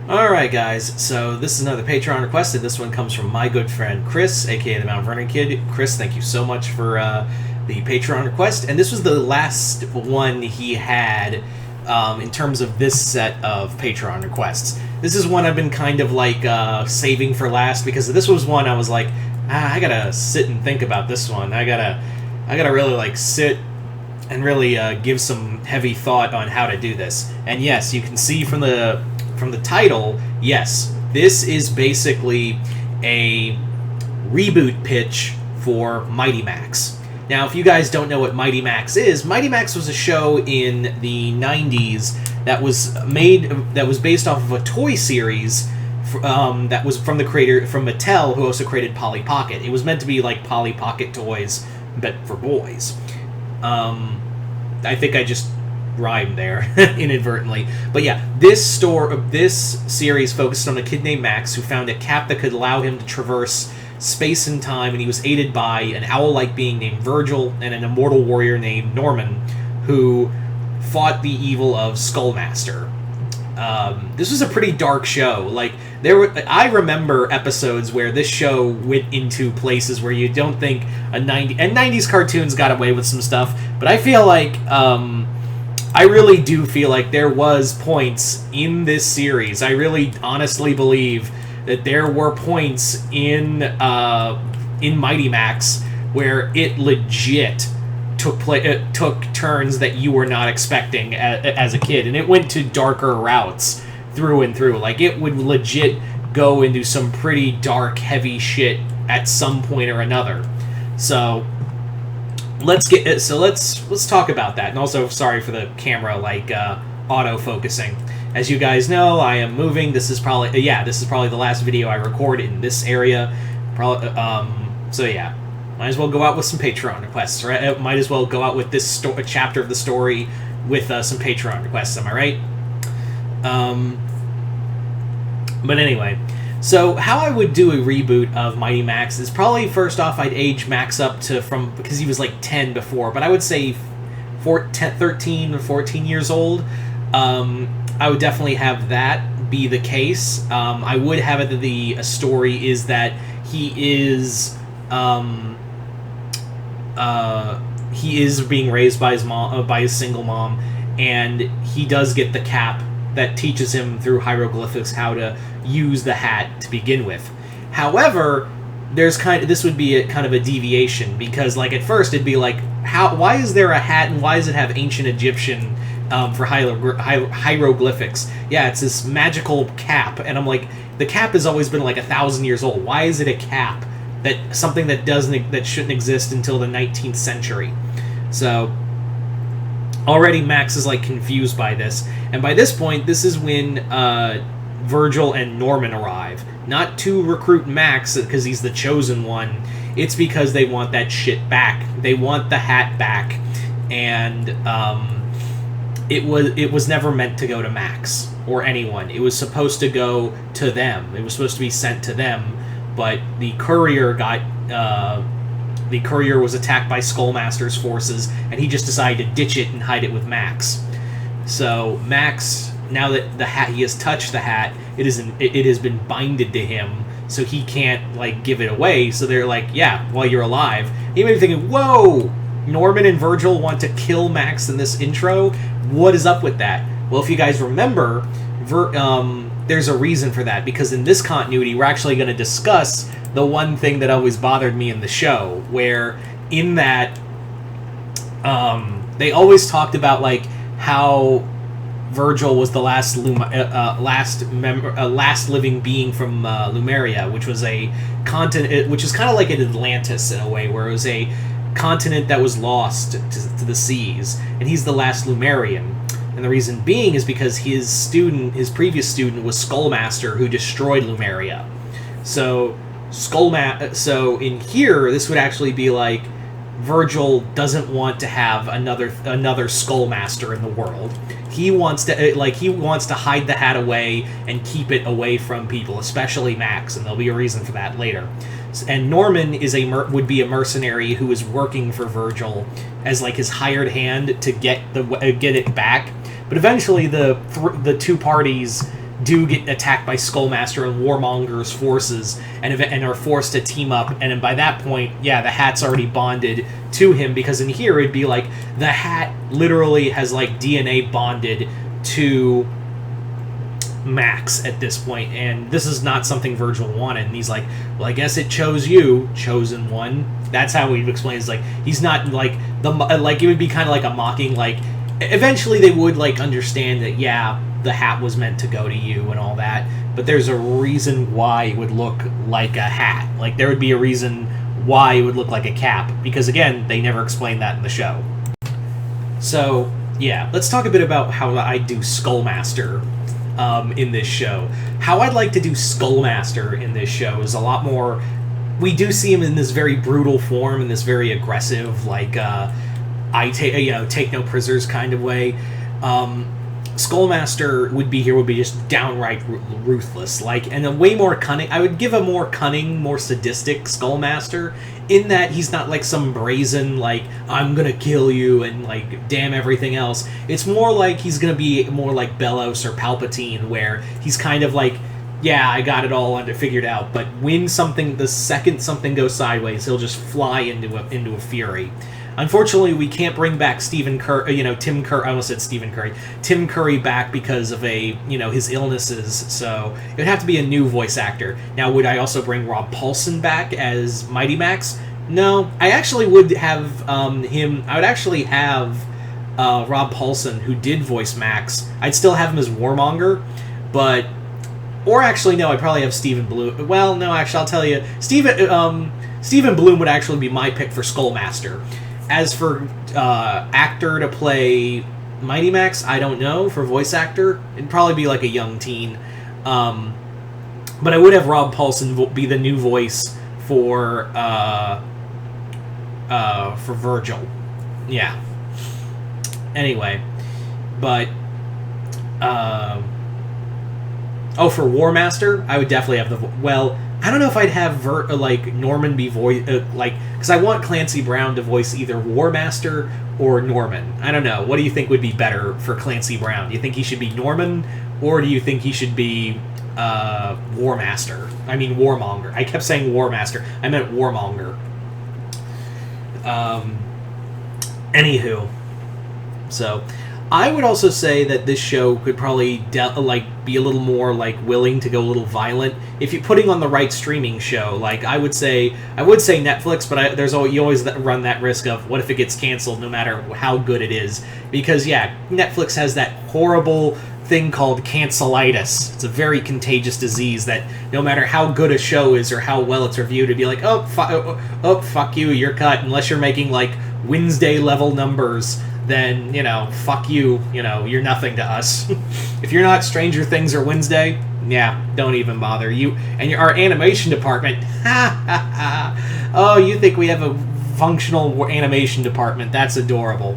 Alright, guys, so this is another Patreon request, and this one comes from my good friend Chris, aka the Mount Vernon Kid. Chris, thank you so much for the Patreon request, and this was the last one he had in terms of this set of Patreon requests. This is one I've been kind of like saving for last, because this was one I was like, I gotta sit and think about this one. I gotta really like sit and really give some heavy thought on how to do this. And yes, you can see from the title, yes, this is basically a reboot pitch for Mighty Max. Now, if you guys don't know what Mighty Max is, Mighty Max was a show in the 90s that was based off of a toy series that was from the creator, from Mattel, who also created Polly Pocket. It was meant to be like Polly Pocket toys, but for boys. I think I just rhymed there inadvertently, but yeah, this series focused on a kid named Max who found a cap that could allow him to traverse space and time, and he was aided by an owl-like being named Virgil and an immortal warrior named Norman, who fought the evil of Skullmaster. This was a pretty dark show. Like, I remember episodes where this show went into places where you don't think and 90s cartoons got away with some stuff, but I feel like I really do feel like there was points in this series. I really honestly believe that there were points in Mighty Max where it legit took turns that you were not expecting as a kid, and it went to darker routes through and through. Like, it would legit go into some pretty dark, heavy shit at some point or another. So let's talk about that. And also, sorry for the camera auto focusing. As you guys know, I am moving. This is probably the last video I record in this area. So yeah, might as well go out with some Patreon requests. Right? Might as well go out with this chapter of the story with some Patreon requests. Am I right? But anyway. So, how I would do a reboot of Mighty Max is probably, first off, I'd age Max up to because he was like 10 before, but I would say 13 or 14 years old. I would definitely have that be the case. I would have it that the story is that he is being raised by his mom, by his single mom, and he does get the cap that teaches him through hieroglyphics how to use the hat to begin with. However, this would be a kind of a deviation, because like at first it'd be like, why is there a hat and why does it have ancient Egyptian for hieroglyphics? Yeah, it's this magical cap, and I'm like, the cap has always been like 1,000 years old. Why is it a cap? Something that shouldn't exist until the 19th century. So already Max is like confused by this, and by this point, this is when Virgil and Norman arrive. Not to recruit Max because he's the chosen one. It's because they want that shit back. They want the hat back, and it was never meant to go to Max or anyone. It was supposed to go to them. It was supposed to be sent to them, but the courier was attacked by Skullmaster's forces, and he just decided to ditch it and hide it with Max. So Max, now that he has touched the hat, it has been binded to him, so he can't like give it away. So they're like, yeah, while you're alive. You may be thinking, whoa, Norman and Virgil want to kill Max in this intro? What is up with that? Well, if you guys remember, there's a reason for that, because in this continuity, we're actually going to discuss the one thing that always bothered me in the show, where in that they always talked about like how Virgil was the last living being from Lumeria, which was a continent, which is kind of like an Atlantis in a way, where it was a continent that was lost to the seas, and he's the last Lumerian. And the reason being is because his previous student was Skullmaster, who destroyed Lumeria. So so in here, this would actually be like Virgil doesn't want to have another Skullmaster in the world. He wants to hide the hat away and keep it away from people, especially Max, and there'll be a reason for that later. And Norman would be a mercenary who is working for Virgil as like his hired hand to get it back. But eventually, the two parties do get attacked by Skullmaster and Warmonger's forces and are forced to team up. And then by that point, yeah, the Hat's already bonded to him, because in here it'd be like the Hat literally has like DNA bonded to Max at this point, and this is not something Virgil wanted. And he's like, well, I guess it chose you, chosen one. That's how he explains. Like, he's not like it would be kind of like a mocking. Like, eventually they would like understand that, yeah, the Hat was meant to go to you and all that, but there's a reason why it would look like a hat. Like, there would be a reason why it would look like a cap, because again, they never explained that in the show. So yeah, let's talk a bit about how I do Skullmaster in this show. How I'd like to do Skullmaster in this show is a lot more. We do see him in this very brutal form, in this very aggressive, like take no prisoners kind of way. Skullmaster would be just downright ruthless, like, and a way more cunning. I would give a more cunning, more sadistic Skullmaster, in that he's not like some brazen, like, I'm gonna kill you and like damn everything else. It's more like he's gonna be more like Bellows or Palpatine, where he's kind of like, yeah, I got it all figured out, but the second something goes sideways, he'll just fly into a fury. Unfortunately, we can't bring back Tim Curry back because of his illnesses, so it would have to be a new voice actor. Now, would I also bring Rob Paulsen back as Mighty Max? No, I actually would have him. I would actually have Rob Paulsen, who did voice Max. I'd still have him as Warmonger, but, or actually no, I'd probably have Stephen Bloom. Well, no, actually, I'll tell you, Stephen Bloom would actually be my pick for Skullmaster. As for actor to play Mighty Max, I don't know. For voice actor, it'd probably be like a young teen. But I would have Rob Paulsen be the new voice for Virgil. Yeah. Anyway, but for Warmaster, I would definitely have I don't know if I'd have Norman be voice because I want Clancy Brown to voice either Warmaster or Norman. I don't know. What do you think would be better for Clancy Brown? Do you think he should be Norman, or do you think he should be Warmaster? I mean Warmonger. I kept saying Warmaster. I meant Warmonger. Anywho, so I would also say that this show could probably be a little more willing to go a little violent if you're putting on the right streaming show. Like, I would say Netflix, but you always run that risk of what if it gets canceled, no matter how good it is, because yeah, Netflix has that horrible thing called cancelitis. It's a very contagious disease that no matter how good a show is or how well it's reviewed, it'd be like, fuck you, you're cut, unless you're making Wednesday level numbers. Then, fuck you, you're nothing to us. If you're not Stranger Things or Wednesday, yeah, don't even bother. Our animation department, oh, you think we have a functional animation department? That's adorable.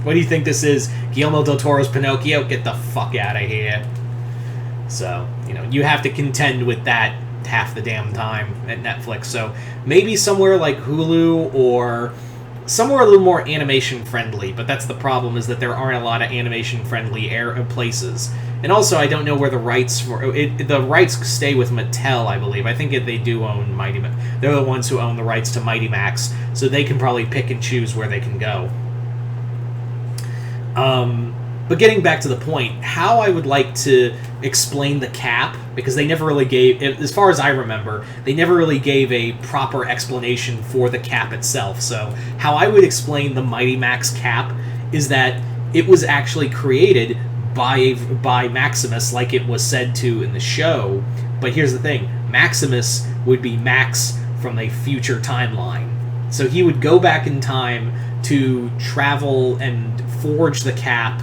What do you think this is? Guillermo del Toro's Pinocchio? Get the fuck out of here. So, you have to contend with that half the damn time at Netflix. So, maybe somewhere like Hulu or somewhere a little more animation friendly, but that's the problem, is that there aren't a lot of animation friendly places. And also, I don't know where the rights the rights stay with Mattel, I believe. I think they do own Mighty Max. They're the ones who own the rights to Mighty Max, so they can probably pick and choose where they can go. But getting back to the point, how I would like to explain the cap, because they never really gave, as far as I remember, they never really gave a proper explanation for the cap itself. So how I would explain the Mighty Max cap is that it was actually created by Maximus, like it was said to in the show. But here's the thing, Maximus would be Max from a future timeline. So he would go back in time to travel and forge the cap.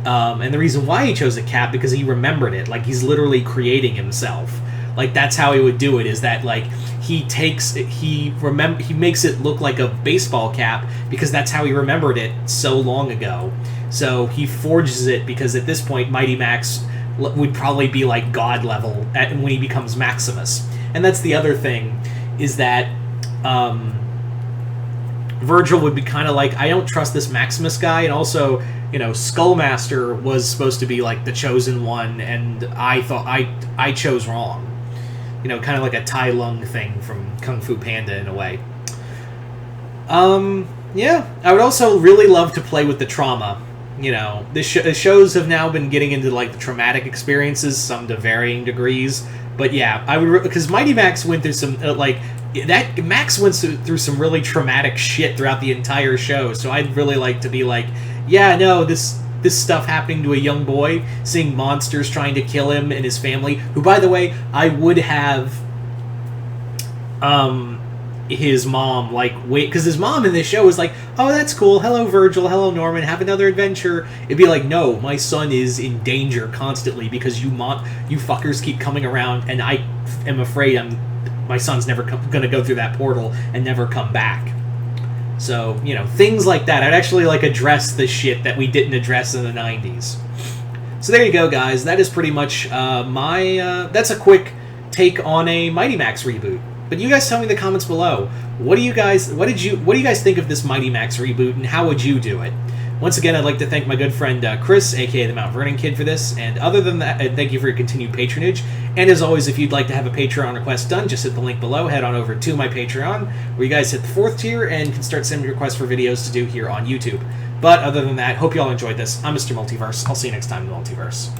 And the reason why he chose the cap, because he remembered it. Like, he's literally creating himself. Like, that's how he would do it, is that, he makes it look like a baseball cap, because that's how he remembered it so long ago. So he forges it, because at this point, Mighty Max would probably be God level when he becomes Maximus. And that's the other thing, is that Virgil would be kind of I don't trust this Maximus guy, and also you know, Skullmaster was supposed to be like the chosen one, and I thought I chose wrong. You know, kind of like a Tai Lung thing from Kung Fu Panda in a way. Yeah, I would also really love to play with the trauma. You know, the shows have now been getting into like the traumatic experiences, some to varying degrees. But yeah, I would, because Mighty Max went through some Max went through some really traumatic shit throughout the entire show. So I'd really like to be like, yeah, no, this stuff happening to a young boy, seeing monsters trying to kill him and his family. Who, by the way, I would have his mom, like, wait, because his mom in this show is like, oh, that's cool, hello Virgil, hello Norman, have another adventure. It'd be like, no, my son is in danger constantly because you fuckers keep coming around, and I am afraid my son's never gonna go through that portal and never come back. So, you know, things like that. I'd actually like address the shit that we didn't address in the 90s. So there you go, guys. That is pretty much that's a quick take on a Mighty Max reboot. But you guys tell me in the comments below, what do you guys think of this Mighty Max reboot, and how would you do it? Once again, I'd like to thank my good friend Chris, aka the Mount Vernon Kid, for this. And other than that, thank you for your continued patronage. And as always, if you'd like to have a Patreon request done, just hit the link below. Head on over to my Patreon, where you guys hit the 4th tier and can start sending requests for videos to do here on YouTube. But other than that, hope you all enjoyed this. I'm Mr. Multiverse. I'll see you next time in the Multiverse.